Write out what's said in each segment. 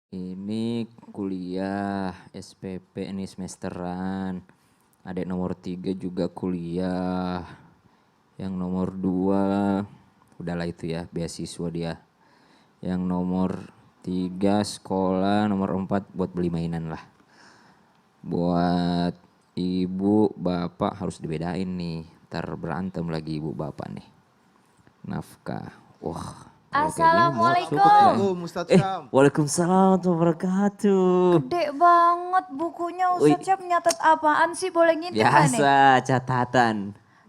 Ini kuliah SPP ini semesteran. Adik nomor 3 juga kuliah. Yang nomor 2 udahlah itu ya, beasiswa dia. Yang nomor 3 sekolah, nomor 4 buat beli mainan lah. Buat ibu, bapak harus dibedain nih. Ntar berantem lagi ibu bapak nih. Nafkah. Wah, kalau kayak gini muat cukup nggak ya? Assalamualaikum Ustadz Syam. Waalaikumsalam warahmatullahi wabarakatuh. Gede banget bukunya Wih. Ustadz Syam, nyatet apaan sih? Boleh ngintip gak nih? Biasa catatan.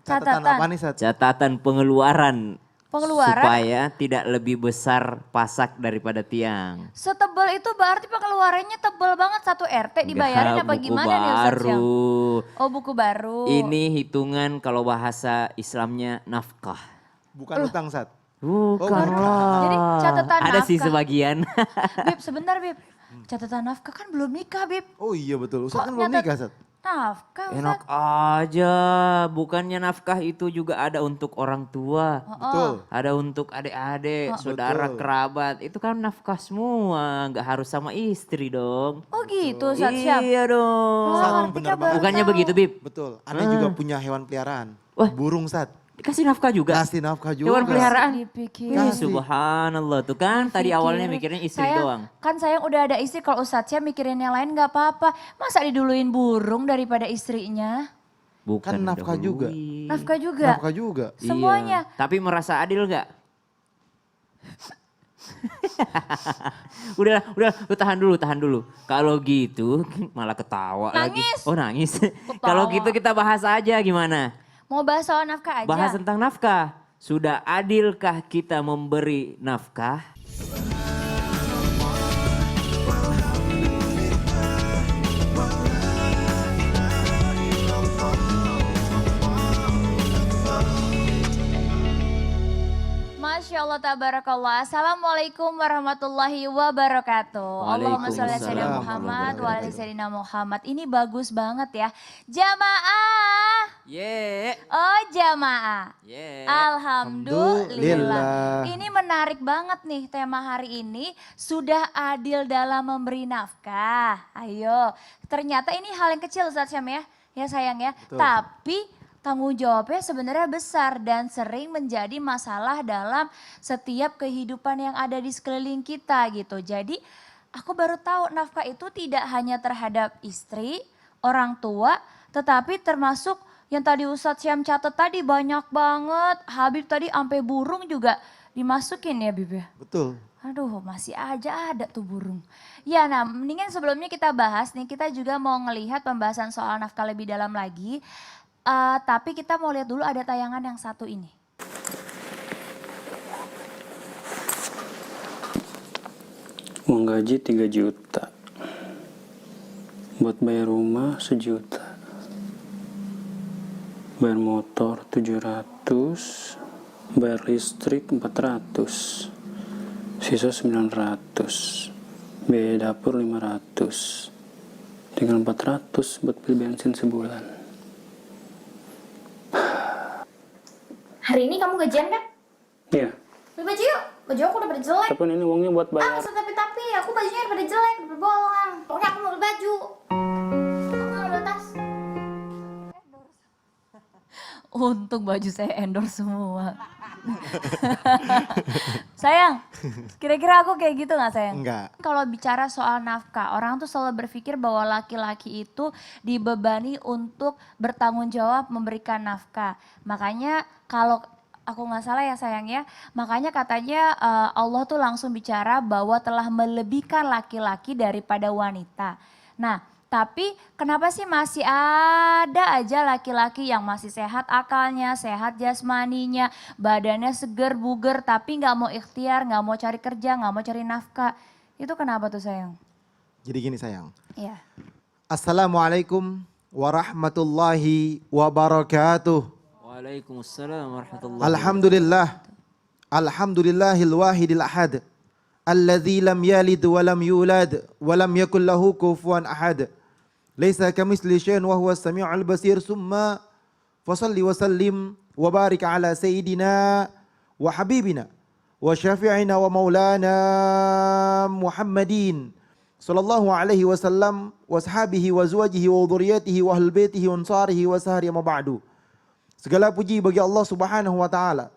Catatan apa nih Ustadz? Catatan pengeluaran. Pengeluaran? Supaya tidak lebih besar pasak daripada tiang. Setebal itu berarti pengeluarannya tebal banget, satu RT dibayarin Enggak, apa buku gimana nih Ustadz Syam? baru. Oh, buku baru. Ini hitungan kalau bahasa Islamnya nafkah. Bukan utang Ustadz. Bukan lah. Jadi catatan Ada sih nafkah. sebagian. Bib, sebentar Bib. Catatan nafkah kan belum nikah Bib. Oh iya betul, Ustadz Kok kan belum nyatet- nikah Ustadz. Nafkah Enak Ustadz. aja, bukannya nafkah itu juga ada untuk orang tua, Betul. ada untuk adik-adik, saudara, Betul. kerabat, itu kan nafkah semua, nggak harus sama istri dong. Oh gitu Ustadz Syam. Iya dong. Oh, Ustadz, artinya bener baru banget. Bukannya tahu. begitu, Bib? Betul, aneh juga punya hewan peliharaan. Wah. Burung Ustadz. Dikasih nafkah juga? Kasih nafkah juga. Hewan peliharaan? Dipikir. Ih, subhanallah, tuh kan tadi awalnya Pikir. mikirnya istri Sayang, doang. Kan sayang udah ada istri, kalau Ustadz Syam mikirin yang lain gak apa-apa. Masa diduluin burung daripada istrinya? Bukan Kan nafkah juga. dahului. Nafkah juga? Nafkah juga. Semuanya. Iya. Tapi merasa adil nggak? udah, lu tahan dulu. Kalau gitu malah ketawa lagi. Nangis. Oh nangis. Kalau gitu kita bahas aja gimana? Mau bahas soal nafkah aja? Bahas tentang nafkah. Sudah adilkah kita memberi nafkah? Masya Allah, tabarakallah. Assalamualaikum warahmatullahi wabarakatuh. Allahumma sholli ala sayyidina Muhammad wa ala ali sayyidina Muhammad. Ini bagus banget ya. Jamaah. Ye. Oh jamaah. Ye. Alhamdulillah. Alhamdulillah. Ini menarik banget nih tema hari ini. Sudah adil dalam memberi nafkah. Ayo. Ternyata ini hal yang kecil Ustadz Syam ya. Ya sayang ya. Betul. Tapi tanggung jawabnya sebenarnya besar dan sering menjadi masalah dalam setiap kehidupan yang ada di sekeliling kita gitu. Jadi aku baru tahu nafkah itu tidak hanya terhadap istri, orang tua, tetapi termasuk yang tadi Ustadz Syam catat tadi banyak banget. Habib tadi sampai burung juga dimasukin ya Bib ya. Betul. Aduh masih aja ada tuh burung. Ya nah mendingan sebelumnya kita bahas nih, kita juga mau ngelihat pembahasan soal nafkah lebih dalam lagi. Tapi kita mau lihat dulu ada tayangan yang satu ini. Uang gaji 3 juta. Buat bayar rumah 1 juta. Bayar motor 700. Bayar listrik 400. Sisa 900. Biaya dapur 500. Tinggal 400 buat beli bensin sebulan. Hari ini kamu gajian kan? Iya, Beli baju yuk. Baju aku udah pada jelek. tapi ini uangnya buat Ah, bayar. nggak usah tapi aku bajunya udah pada jelek, udah bolong. Pokoknya aku mau beli baju. Aku mau beli tas. Untung baju saya endorse semua. Sayang, kira-kira aku kayak gitu gak sayang? Enggak. Kalau bicara soal nafkah, orang tuh selalu berpikir bahwa laki-laki itu dibebani untuk bertanggung jawab memberikan nafkah. Makanya kalau aku nggak salah ya sayang ya, makanya katanya Allah tuh langsung bicara bahwa telah melebihkan laki-laki daripada wanita. Nah, tapi kenapa sih masih ada aja laki-laki yang masih sehat akalnya, sehat jasmaninya, badannya seger, buger, tapi nggak mau ikhtiar, nggak mau cari kerja, nggak mau cari nafkah. Itu kenapa tuh sayang? Jadi gini sayang. Iya. Assalamualaikum warahmatullahi wabarakatuh. Waalaikumsalam warahmatullahi Alhamdulillah. Alhamdulillahil wahidil ahad. Alladzi lam yalid wa lam yulad wa lam yakul lahu kufuwan ahad. Laisa kamitsli syai'un wa huwas samiul basir. Summa fasalli wa sallim wa barik ala sayyidina wa habibina wa syafi'ina wa maulana Muhammadin sallallahu alaihi wasallam wa ashabihi wa azwajihi wa dzurriyyatihi wa ahlil baitihi wa ansarihi wa sahari ma ba'du. Segala puji bagi Allah Subhanahu wa taala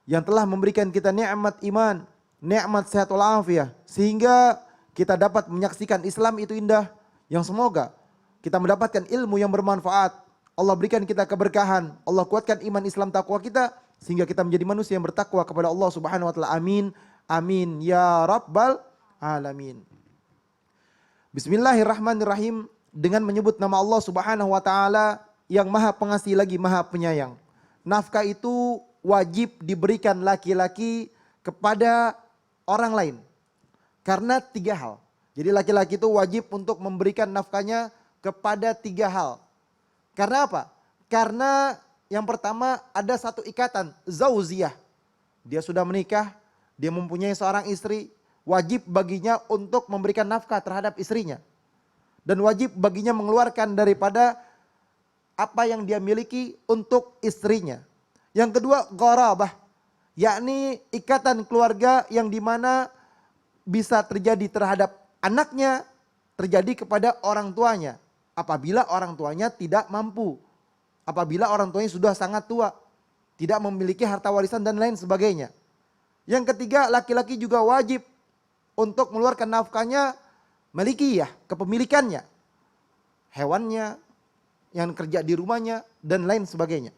yang telah memberikan kita nikmat iman, nikmat sehat walafiat sehingga kita dapat menyaksikan Islam itu indah, yang semoga kita mendapatkan ilmu yang bermanfaat. Allah berikan kita keberkahan, Allah kuatkan iman Islam takwa kita sehingga kita menjadi manusia yang bertakwa kepada Allah Subhanahu wa taala. Amin. Amin ya rabbal alamin. Bismillahirrahmanirrahim, dengan menyebut nama Allah Subhanahu wa taala yang Maha Pengasih lagi Maha Penyayang. Nafkah itu wajib diberikan laki-laki kepada orang lain karena 3 hal. Jadi laki-laki itu wajib untuk memberikan nafkahnya kepada 3 hal. Karena apa? Karena yang pertama ada satu ikatan zauziyah. Dia sudah menikah, dia mempunyai seorang istri, wajib baginya untuk memberikan nafkah terhadap istrinya. Dan wajib baginya mengeluarkan daripada apa yang dia miliki untuk istrinya. Yang kedua gharabah, yakni ikatan keluarga yang dimana bisa terjadi terhadap anaknya, terjadi kepada orang tuanya. Apabila orang tuanya tidak mampu, apabila orang tuanya sudah sangat tua, tidak memiliki harta warisan dan lain sebagainya. Yang ketiga, laki-laki juga wajib untuk mengeluarkan nafkahnya milikiyah, kepemilikannya, hewannya, yang kerja di rumahnya dan lain sebagainya.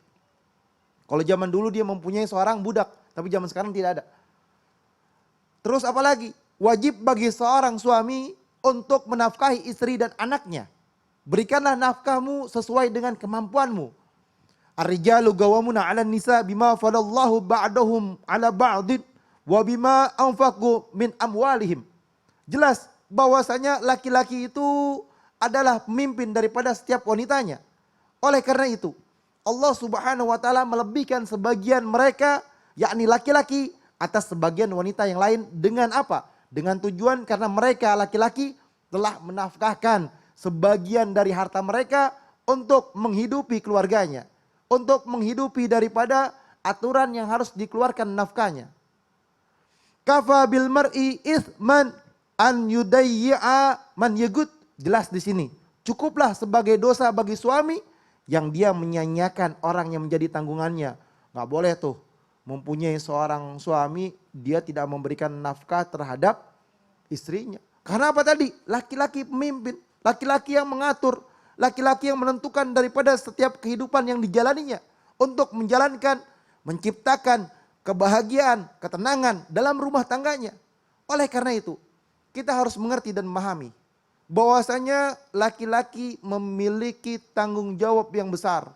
Kalau zaman dulu dia mempunyai seorang budak, tapi zaman sekarang tidak ada. Terus apalagi? Wajib bagi seorang suami untuk menafkahi istri dan anaknya. Berikanlah nafkahmu sesuai dengan kemampuanmu. Ar-rijalu qawwamuna 'alan nisa bima fadallahu ba'dahum 'ala ba'din wa bima anfaqu min amwalihim. Jelas bahwasanya laki-laki itu adalah pemimpin daripada setiap wanitanya. Oleh karena itu, Allah Subhanahu wa taala melebihkan sebagian mereka, yakni laki-laki, atas sebagian wanita yang lain dengan apa? Dengan tujuan karena mereka laki-laki telah menafkahkan sebagian dari harta mereka untuk menghidupi keluarganya, untuk menghidupi daripada aturan yang harus dikeluarkan nafkahnya. Kafa bil mar'i itsman an yudayyi'a man yagut. Jelas di sini. Cukuplah sebagai dosa bagi suami yang dia menyanyiakan orang yang menjadi tanggungannya. Nggak boleh tuh mempunyai seorang suami dia tidak memberikan nafkah terhadap istrinya. Karena apa tadi? Laki-laki pemimpin, laki-laki yang mengatur, laki-laki yang menentukan daripada setiap kehidupan yang dijalaninya untuk menjalankan, menciptakan kebahagiaan, ketenangan dalam rumah tangganya. Oleh karena itu, kita harus mengerti dan memahami bahwasanya laki-laki memiliki tanggung jawab yang besar.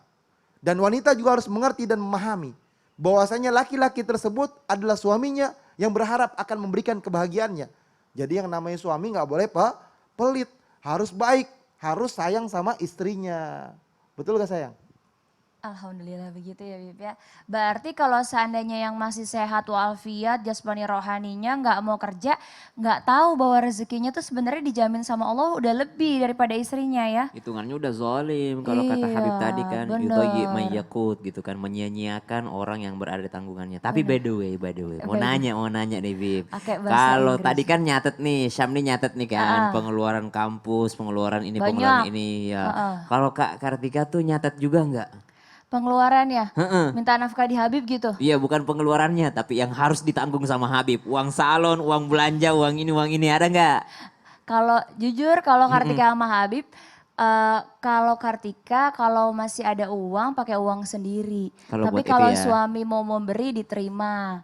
Dan wanita juga harus mengerti dan memahami bahwasanya laki-laki tersebut adalah suaminya yang berharap akan memberikan kebahagiaannya. Jadi yang namanya suami gak boleh pelit, harus baik, harus sayang sama istrinya. Betul gak sayang? Alhamdulillah begitu ya Bib ya. Berarti kalau seandainya yang masih sehat walafiat, jasmani rohaninya nggak mau kerja, nggak tahu bahwa rezekinya tuh sebenarnya dijamin sama Allah udah lebih daripada istrinya ya. Hitungannya udah zalim kalau kata Iya, Habib tadi kan, bener. yudayyi may yakut gitu kan, menyia-nyiakan orang yang berada di tanggungannya. Tapi by the way, mau nanya nih Bib. Pakai bahasa Kalau Inggris. tadi kan nyatet nih, Syam nih nyatet nih kan, pengeluaran kampus, pengeluaran ini, Banyak. pengeluaran ini ya. Kalau Kak Kartika tuh nyatet juga nggak? Pengeluarannya, minta nafkah di Habib gitu. Iya, bukan pengeluarannya, tapi yang harus ditanggung sama Habib. Uang salon, uang belanja, uang ini ada nggak? Kalau jujur kalau Kartika sama Habib, kalau Kartika kalau masih ada uang pakai uang sendiri. Kalau Tapi buat kalau itu ya. suami mau memberi diterima,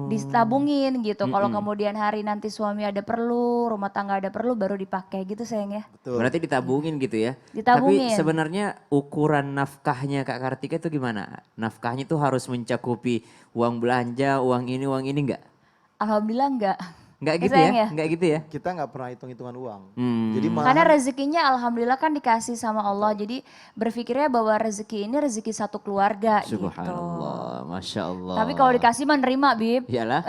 ditabungin gitu. Kalau kemudian hari nanti suami ada perlu, rumah tangga ada perlu baru dipakai gitu sayang ya. Berarti ditabungin gitu ya. Ditabungin. Tapi sebenarnya ukuran nafkahnya Kak Kartika itu gimana? Nafkahnya itu harus mencakupi uang belanja, uang ini enggak? Alhamdulillah enggak. Enggak gitu sayang ya? Enggak gitu ya? Kita nggak pernah hitung-hitungan uang. Hmm. Jadi Karena malahan rezekinya alhamdulillah kan dikasih sama Allah. Jadi berpikirnya bahwa rezeki ini rezeki satu keluarga gitu. Subhanallah. Masya Allah. Tapi kalau dikasih mah nerima Bib. Iyalah.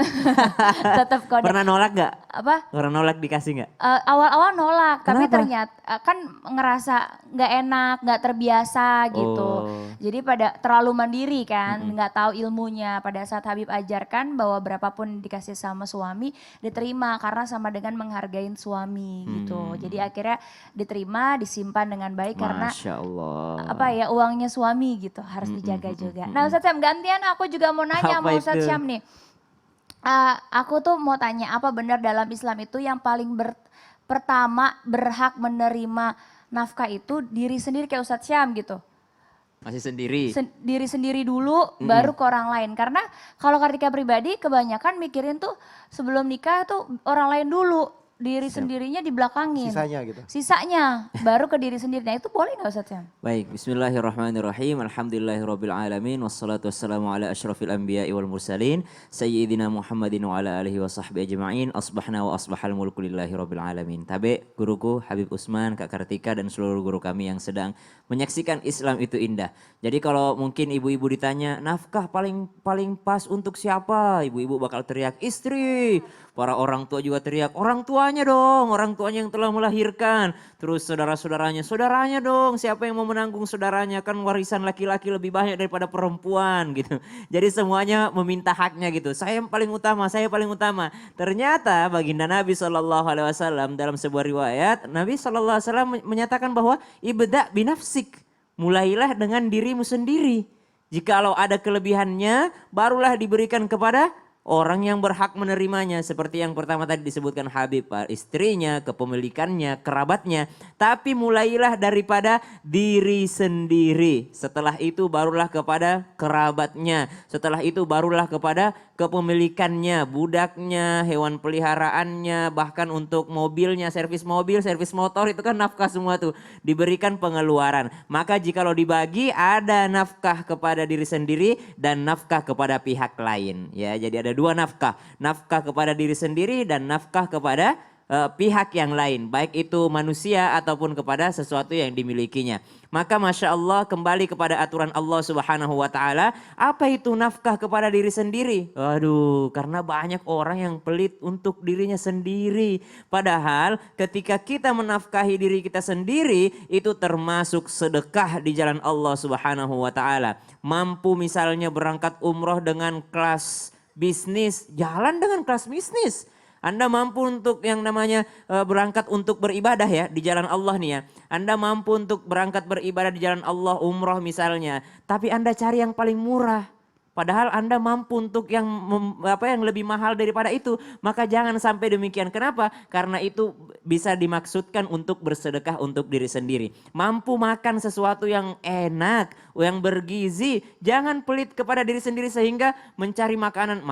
Tetap kode. Pernah nolak gak? Apa? Pernah nolak dikasih gak? Awal-awal nolak, tapi Kenapa? ternyata kan ngerasa nggak enak, nggak terbiasa gitu. Oh. Jadi pada terlalu mandiri kan, nggak tahu ilmunya. Pada saat Habib ajarkan bahwa berapapun dikasih sama suami diterima karena sama dengan menghargai suami gitu. Jadi akhirnya diterima, disimpan dengan baik karena Masya Allah. apa ya uangnya suami gitu harus dijaga juga. Nah Ustadz Syam gantian aku juga mau nanya Apa sama Ustadz itu? Syam nih. Aku tuh mau tanya apa benar dalam Islam itu yang paling pertama berhak menerima nafkah itu diri sendiri kayak Ustadz Syam gitu. Masih sendiri? Diri sendiri dulu baru ke orang lain. Karena kalau ketika pribadi kebanyakan mikirin tuh sebelum nikah tuh orang lain dulu. Diri sendirinya dibelakangin. Sisanya gitu. Sisanya baru ke diri sendiri. Nah itu boleh gak Ustadz Syam? Baik, bismillahirrahmanirrahim. Alhamdulillahirrabbilalamin. Wassalatu wassalamu ala ashrafil anbiya'i wal mursalin. Sayyidina Muhammadin wa ala alihi wa sahbihi ajma'in. Asbahna wa asbahal mulku lillahi rabbil alamin. Tabe, guruku Habib Usman, Kak Kartika dan seluruh guru kami yang sedang menyaksikan Islam itu indah. Jadi kalau mungkin ibu-ibu ditanya, nafkah paling pas untuk siapa? Ibu-ibu bakal teriak, istri. Para orang tua juga teriak, orang tuanya dong, orang tuanya yang telah melahirkan. Terus saudaranya dong, siapa yang mau menanggung saudaranya? Kan warisan laki-laki lebih banyak daripada perempuan gitu. Jadi semuanya meminta haknya gitu. Saya yang paling utama, saya paling utama. Ternyata baginda Nabi SAW dalam sebuah riwayat, Nabi SAW menyatakan bahwa ibda' binafsik. Mulailah dengan dirimu sendiri. Jikalau ada kelebihannya, barulah diberikan kepada orang yang berhak menerimanya. Seperti yang pertama tadi disebutkan Habib, istrinya, kepemilikannya, kerabatnya. Tapi mulailah daripada diri sendiri. Setelah itu barulah kepada kerabatnya. Setelah itu barulah kepada kepemilikannya, budaknya, hewan peliharaannya, bahkan untuk mobilnya, servis mobil, servis motor itu kan nafkah semua tuh. Diberikan pengeluaran. Maka jikalau dibagi ada nafkah kepada diri sendiri dan nafkah kepada pihak lain. Ya, jadi ada dua nafkah. Nafkah kepada diri sendiri dan nafkah kepada pihak yang lain. Baik itu manusia ataupun kepada sesuatu yang dimilikinya. Maka Masya Allah kembali kepada aturan Allah Subhanahu wa Ta'ala. Apa itu nafkah kepada diri sendiri? Aduh, karena banyak orang yang pelit untuk dirinya sendiri. Padahal ketika kita menafkahi diri kita sendiri, itu termasuk sedekah di jalan Allah Subhanahu wa Ta'ala. Mampu misalnya berangkat umroh dengan kelas bisnis, jalan dengan kelas bisnis. Anda mampu untuk yang namanya berangkat untuk beribadah ya di jalan Allah nih ya. Anda mampu untuk berangkat beribadah di jalan Allah, umroh misalnya. Tapi Anda cari yang paling murah. Padahal Anda mampu untuk yang lebih mahal daripada itu. Maka jangan sampai demikian. Kenapa? Karena itu bisa dimaksudkan untuk bersedekah untuk diri sendiri. Mampu makan sesuatu yang enak, yang bergizi. Jangan pelit kepada diri sendiri sehingga mencari makanan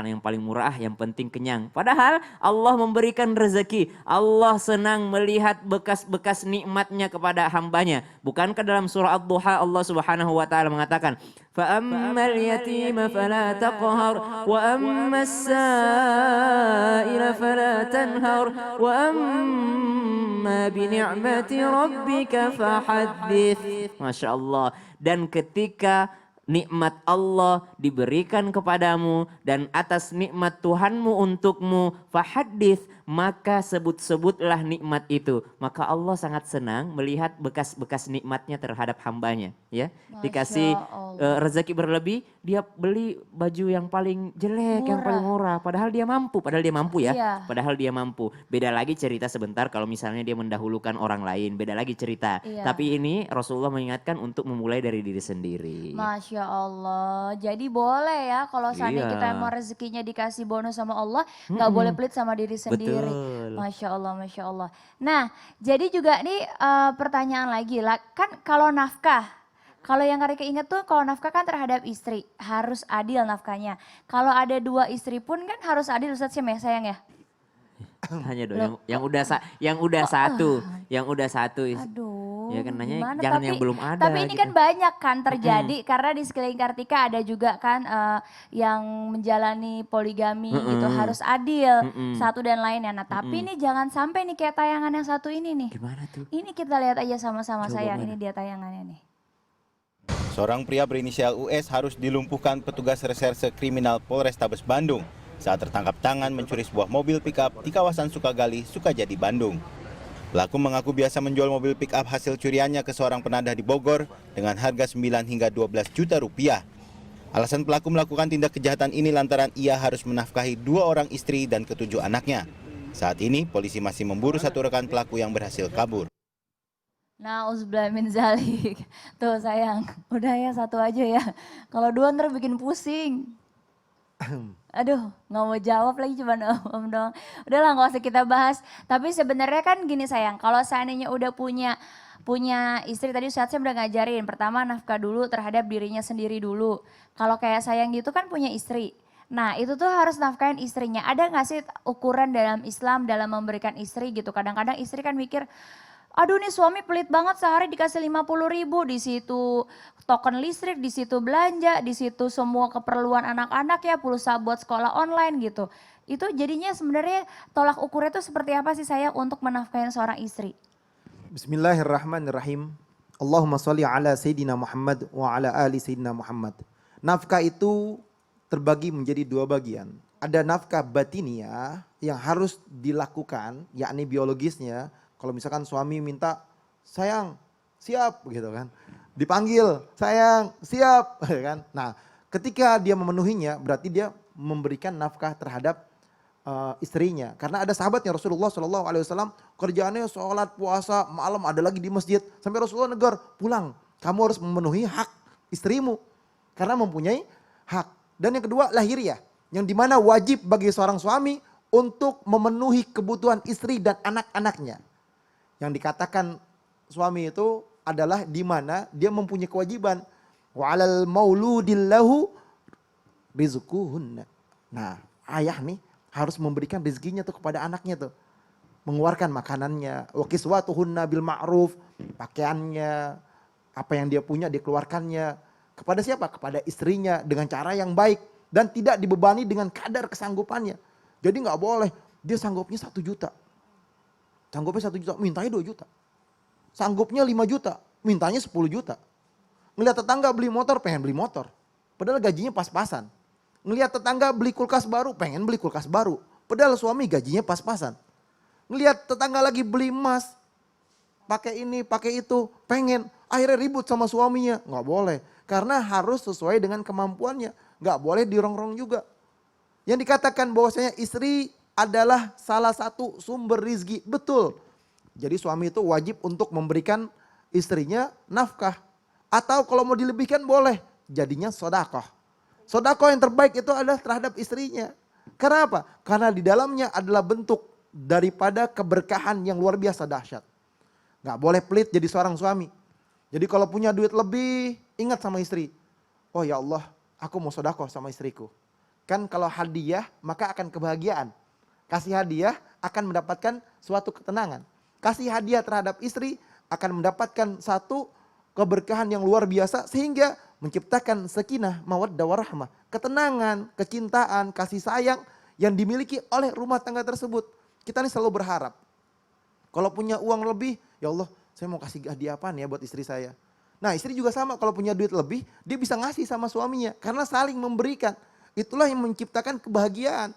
yang paling murah, yang penting kenyang. Padahal Allah memberikan rezeki. Allah senang melihat bekas-bekas nikmatnya kepada hambanya. Bukankah dalam surah Ad-Duha Allah Subhanahu wa Ta'ala mengatakan, فَأَمَّا الْيَتِيمَ فَلَا تَقْهَرْ وَأَمَّا السَّائِلَ فَلَا تَنْهَرْ وَأَمَّا بِنِعْمَةِ رَبِّكَ فَحَدِّثْ. Masya Allah. Dan ketika nikmat Allah diberikan kepadamu dan atas nikmat Tuhanmu untukmu, fahadith, maka sebut-sebutlah nikmat itu. Maka Allah sangat senang melihat bekas-bekas nikmatnya terhadap hambanya. Ya, dikasih rezeki berlebih, dia beli baju yang paling jelek, yang paling murah. Padahal dia mampu ya. Iya. Padahal dia mampu. Beda lagi cerita sebentar kalau misalnya dia mendahulukan orang lain. Beda lagi cerita. Iya. Tapi ini Rasulullah mengingatkan untuk memulai dari diri sendiri. Masya Allah. Jadi boleh ya kalau seandainya Iya. kita emang rezekinya dikasih bonus sama Allah, nggak boleh pelit sama diri sendiri. Betul. Masya Allah, Masya Allah. Nah, jadi juga nih pertanyaan lagi lah, kan kalau nafkah, kalau yang Karika ingat tuh kalau nafkah kan terhadap istri, harus adil nafkahnya. Kalau ada dua istri pun kan harus adil Ustadz Syam ya sayang ya? Hanya dong yang udah satu. Aduh, Ya kan nanya gimana? jangan yang belum ada. Tapi ini gitu. kan banyak kan terjadi karena di sekeliling Kartika ada juga kan yang menjalani poligami gitu harus adil satu dan lainnya. Nah tapi ini jangan sampai nih kayak tayangan yang satu ini nih. Gimana tuh? Ini kita lihat aja sama-sama Coba sayang, mana? ini dia tayangannya nih. Seorang pria berinisial US harus dilumpuhkan petugas reserse kriminal Polrestabes Bandung saat tertangkap tangan mencuri sebuah mobil pickup di kawasan Sukagali, Sukajadi, Bandung. Pelaku mengaku biasa menjual mobil pickup hasil curiannya ke seorang penadah di Bogor dengan harga 9 hingga 12 juta rupiah. Alasan pelaku melakukan tindak kejahatan ini lantaran ia harus menafkahi 2 orang istri dan ke-7 anaknya. Saat ini polisi masih memburu satu rekan pelaku yang berhasil kabur. Nah, uzbillah min zalik. Tuh sayang, udah ya satu aja ya. Kalau dua ntar bikin pusing. Aduh, nggak mau jawab lagi cuma om dong. Udahlah nggak usah kita bahas. Tapi sebenarnya kan gini sayang, kalau seandainya udah punya istri, tadi Ustadz saya udah ngajarin. Pertama nafkah dulu terhadap dirinya sendiri dulu. Kalau kayak sayang gitu kan punya istri. Nah itu tuh harus nafkahin istrinya. Ada nggak sih ukuran dalam Islam dalam memberikan istri gitu. Kadang-kadang istri kan mikir, aduh nih suami pelit banget sehari dikasih 50.000, di situ token listrik, di situ belanja, di situ semua keperluan anak-anak ya, pulsa buat sekolah online gitu. Itu jadinya sebenarnya tolak ukurnya itu seperti apa sih saya untuk menafkahi seorang istri? Bismillahirrahmanirrahim. Allahumma sholli ala Sayyidina Muhammad wa ala ali Sayyidina Muhammad. Nafkah itu terbagi menjadi 2 bagian. Ada nafkah batiniah yang harus dilakukan, yakni biologisnya. Kalau misalkan suami minta, sayang, siap gitu kan. Dipanggil, sayang, siap kan. Nah ketika dia memenuhinya berarti dia memberikan nafkah terhadap istrinya. Karena ada sahabatnya Rasulullah SAW kerjaannya sholat, puasa, malam ada lagi di masjid. Sampai Rasulullah negur, pulang. Kamu harus memenuhi hak istrimu. Karena mempunyai hak. Dan yang kedua lahiriah. Yang dimana wajib bagi seorang suami untuk memenuhi kebutuhan istri dan anak-anaknya. Yang dikatakan suami itu adalah di mana dia mempunyai kewajiban. Wa 'alal mauludillahu rizquhunna. Nah, ayah nih harus memberikan rezekinya tuh kepada anaknya tuh. Mengeluarkan makanannya, wa kiswatuhunna bil ma'ruf, pakaiannya, apa yang dia punya dikeluarkannya. Kepada siapa? Kepada istrinya dengan cara yang baik dan tidak dibebani dengan kadar kesanggupannya. Jadi nggak boleh dia sanggupnya 1 juta. Sanggupnya 1 juta, mintanya 2 juta. Sanggupnya 5 juta, mintanya 10 juta. Ngelihat tetangga beli motor, pengen beli motor. Padahal gajinya pas-pasan. Ngelihat tetangga beli kulkas baru, pengen beli kulkas baru. Padahal suami gajinya pas-pasan. Ngelihat tetangga lagi beli emas, pakai ini, pakai itu, pengen. Akhirnya ribut sama suaminya, nggak boleh. Karena harus sesuai dengan kemampuannya. Nggak boleh dirongrong juga. Yang dikatakan bahwasanya istri adalah salah satu sumber rizki. Betul. Jadi suami itu wajib untuk memberikan istrinya nafkah. Atau kalau mau dilebihkan boleh. Jadinya sodakoh. Sodakoh yang terbaik itu adalah terhadap istrinya. Karena apa? Karena di dalamnya adalah bentuk daripada keberkahan yang luar biasa dahsyat. Gak boleh pelit jadi seorang suami. Jadi kalau punya duit lebih, ingat sama istri. Oh ya Allah, aku mau sodakoh sama istriku. Kan kalau hadiah maka akan kebahagiaan. Kasih hadiah akan mendapatkan suatu ketenangan. Kasih hadiah terhadap istri akan mendapatkan satu keberkahan yang luar biasa. Sehingga menciptakan sakinah, mawaddah warahmah. Ketenangan, kecintaan, kasih sayang yang dimiliki oleh rumah tangga tersebut. Kita ini selalu berharap. Kalau punya uang lebih, ya Allah saya mau kasih hadiah apaan ya buat istri saya. Nah istri juga sama, kalau punya duit lebih dia bisa ngasih sama suaminya. Karena saling memberikan. Itulah yang menciptakan kebahagiaan.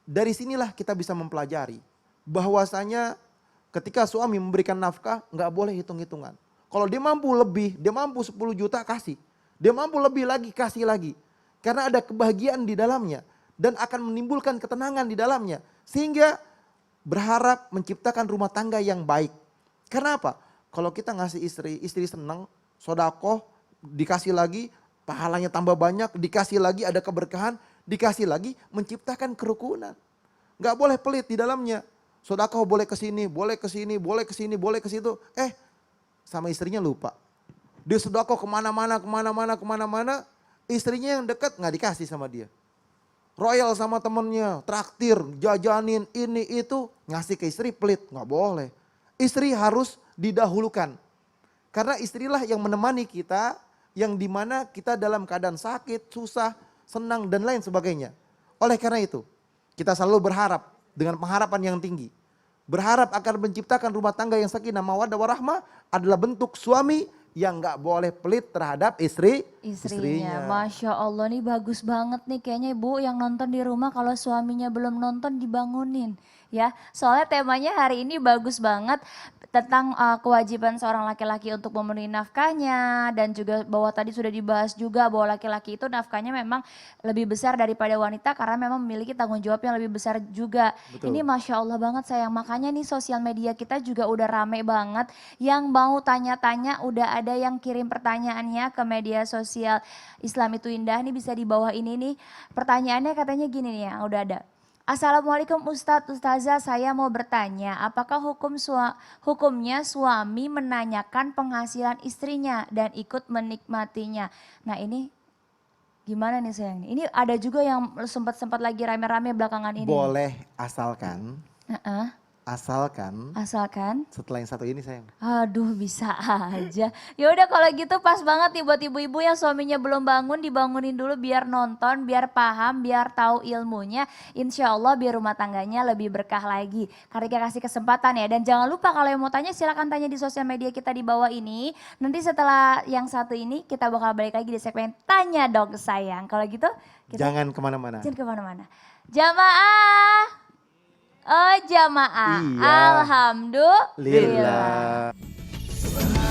Dari sinilah kita bisa mempelajari bahwasanya ketika suami memberikan nafkah nggak boleh hitung-hitungan. Kalau dia mampu lebih, dia mampu 10 juta kasih. Dia mampu lebih lagi, kasih lagi. Karena ada kebahagiaan di dalamnya dan akan menimbulkan ketenangan di dalamnya. Sehingga berharap menciptakan rumah tangga yang baik. Karena apa? Kalau kita ngasih istri senang, sodakoh, dikasih lagi, pahalanya tambah banyak, dikasih lagi ada keberkahan, dikasih lagi menciptakan kerukunan. Gak boleh pelit di dalamnya. Sodakoh boleh ke sini, boleh ke sini, boleh ke sini, boleh ke situ. Sama istrinya lupa. Dia sodakoh kemana-mana, istrinya yang dekat gak dikasih sama dia. Royal sama temennya, traktir, jajanin, ini itu, ngasih ke istri pelit, gak boleh. Istri harus didahulukan. Karena istrilah yang menemani kita, yang dimana kita dalam keadaan sakit, susah, senang dan lain sebagainya. Oleh karena itu, kita selalu berharap dengan pengharapan yang tinggi. Berharap akan menciptakan rumah tangga yang sakinah, mawaddah warahmah adalah bentuk suami yang nggak boleh pelit terhadap Istrinya. Masya Allah nih bagus banget nih kayaknya ibu yang nonton di rumah kalau suaminya belum nonton dibangunin ya. Soalnya temanya hari ini bagus banget tentang kewajiban seorang laki-laki untuk memenuhi nafkahnya dan juga bahwa tadi sudah dibahas juga bahwa laki-laki itu nafkahnya memang lebih besar daripada wanita karena memang memiliki tanggung jawab yang lebih besar juga. Betul. Ini Masya Allah banget sayang, makanya nih sosial media kita juga udah rame banget yang mau tanya-tanya udah ada yang kirim pertanyaannya ke media sosial Islam itu Indah nih bisa di bawah ini nih. Pertanyaannya katanya gini nih ya udah ada. Assalamualaikum Ustadz, Ustazah saya mau bertanya apakah hukumnya suami menanyakan penghasilan istrinya dan ikut menikmatinya. Nah ini gimana nih sayang? Ini ada juga yang sempat lagi rame-rame belakangan ini. Boleh asalkan Heeh. Asalkan setelah yang satu ini sayang. Aduh bisa aja. Ya udah kalau gitu pas banget nih buat ibu-ibu yang suaminya belum bangun dibangunin dulu biar nonton, biar paham, biar tahu ilmunya. Insya Allah biar rumah tangganya lebih berkah lagi. Karika kasih kesempatan ya. Dan jangan lupa kalau yang mau tanya silakan tanya di sosial media kita di bawah ini. Nanti setelah yang satu ini kita bakal balik lagi di segmen Tanya Dong Sayang. Kalau gitu kita Jangan kemana-mana. jangan kemana-mana. Jamaah. Oh jamaah, Iya. alhamdulillah. Lillah.